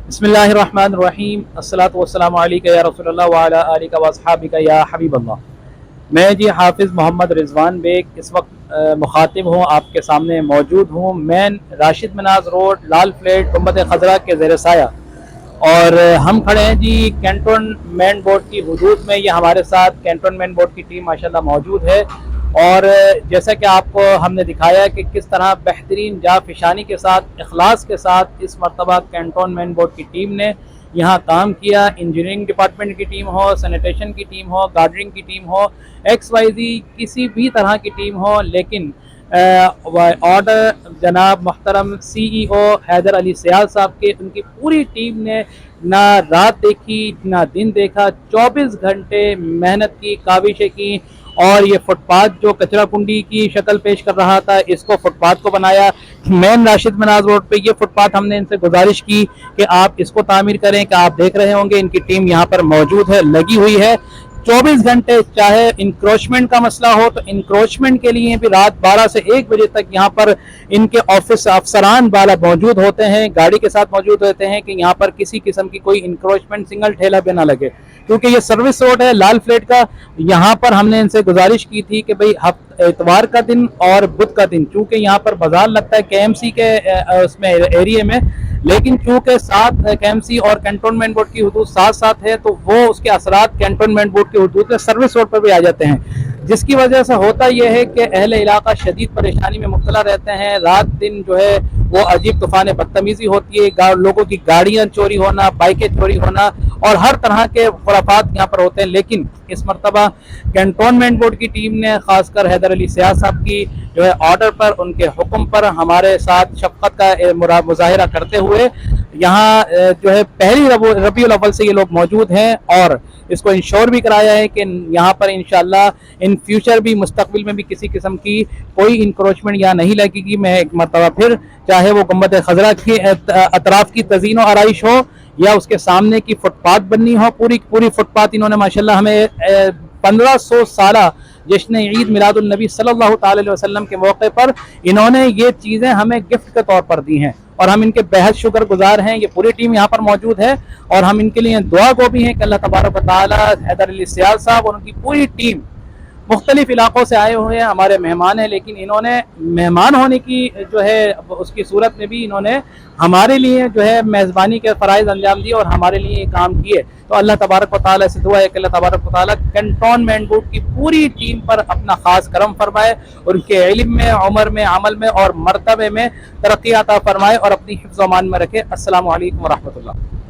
बिस्मिल्लाहिर्रहमानिर्रहीम अस्सलातु वस्सलामु अलैका या रसूलल्लाह व अला आलिका व अस्हाबिका या हबीबल्लाह। मैं जी हाफिज़ मोहम्मद रिजवान बेग इस वक्त मुखातिब हूँ, आपके सामने मौजूद हूँ मेन राशिद मनाज रोड, लाल फ्लैट, गुंबद खजरा के ज़ेर साया। और हम खड़े हैं जी कैंटोनमेंट बोर्ड की हुदूद में। ये हमारे साथ कैंटोनमेंट बोर्ड की टीम माशाल्लाह मौजूद है। और जैसा कि आपको हमने दिखाया कि किस तरह बेहतरीन जाफिशानी के साथ, इखलास के साथ इस मरतबा कैंटोनमेंट बोर्ड की टीम ने यहाँ काम किया। इंजीनियरिंग डिपार्टमेंट की टीम हो, सैनिटेशन की टीम हो, गार्डनिंग की टीम हो, XYZ किसी भी तरह की टीम हो, लेकिन ऑर्डर जनाब मोहतरम CEO हैदर अली सियाल साहब के, उनकी पूरी टीम ने ना रात देखी ना दिन देखा, 24 घंटे मेहनत की, काविशें की। और ये फुटपाथ जो कचरा कुंडी की शक्ल पेश कर रहा था, इसको फुटपाथ को बनाया। मेन राशिद मनाज रोड पे ये फुटपाथ हमने इनसे गुजारिश की कि आप इसको तामीर करें, कि आप देख रहे होंगे इनकी टीम यहाँ पर मौजूद है, लगी हुई है 24 घंटे। चाहे इंक्रोचमेंट का मसला हो तो इंक्रोचमेंट के लिए भी रात 12 से 1 बजे तक यहाँ पर इनके ऑफिस अफसरान वाला मौजूद होते हैं, गाड़ी के साथ मौजूद होते हैं कि यहाँ पर किसी किस्म की कोई इंक्रोचमेंट सिंगल ठेला भी ना लगे, क्योंकि ये सर्विस रोड है लाल फ्लैट का। यहाँ पर हमने इनसे गुजारिश की थी कि भाई इतवार का दिन और बुध का दिन, चूँकि यहाँ पर बाजार लगता है KMC के उसमें एरिया में, लेकिन चूँकि साथ KMC और कैंटोनमेंट बोर्ड की हुदूद साथ साथ है, तो वो उसके असरात कैंटोनमेंट बोर्ड की हुदूद में सर्विस रोड पर भी आ जाते हैं, जिसकी वजह से होता यह है कि अहले इलाका शदीद परेशानी में मुब्तला रहते हैं। रात दिन जो है वो अजीब तूफान बदतमीजी होती है, लोगों की गाड़ियां चोरी होना, बाइकें चोरी होना और हर तरह के खुराफात यहाँ पर होते हैं। लेकिन इस मरतबा कैंटोनमेंट बोर्ड की टीम ने, खासकर हैदर अली सियाल साहब की जो है ऑर्डर पर, उनके हुक्म पर हमारे साथ शफकत का मुजाहिरा करते हुए यहाँ जो है पहली रबीउल अव्वल से ये लोग मौजूद हैं, और इसको इंश्योर भी कराया है कि यहाँ पर इंशाल्लाह इन फ्यूचर भी, मुस्तकबिल में भी किसी किस्म की कोई इंक्रोचमेंट यहाँ नहीं लगेगी। मैं एक मरतबा फिर, चाहे वो गुंबद खजरा की अतराफ की तज़ीन और आराइश हो या उसके सामने की फुटपाथ बननी हो, पूरी पूरी फुटपाथ इन्होंने माशाल्लाह हमें 1500 साला जश्न ईद मिलादुल नबी सल्लल्लाहु अलैहि वसल्लम के मौके पर इन्होंने ये चीज़ें हमें गिफ्ट के तौर पर दी हैं, और हम इनके बेहद शुक्रगुजार हैं। ये पूरी टीम यहाँ पर मौजूद है और हम इनके लिए दुआ गो भी हैं कि अल्लाह तबारक व तआला हैदर अली सियाल साहब और उनकी पूरी टीम मुख्तलिफ इलाकों से आए हुए हैं, हमारे मेहमान हैं, लेकिन इन्होंने मेहमान होने की जो है उसकी सूरत में भी इन्होंने हमारे लिए जो है मेज़बानी के फ़राइज़ अंजाम दिए और हमारे लिए काम किए। तो अल्लाह तबारक व तआला से दुआ है कि अल्लाह तबारक व तआला कैंटोनमेंट बोर्ड की पूरी टीम पर अपना ख़ास करम फरमाए, उनके इल्म में, उम्र में, अमल में और मर्तबे में तरक्की अता फरमाए और अपनी हिफ्ज़ व अमान में रखे। अस्सलामु अलैकुम व रहमतुल्लाह।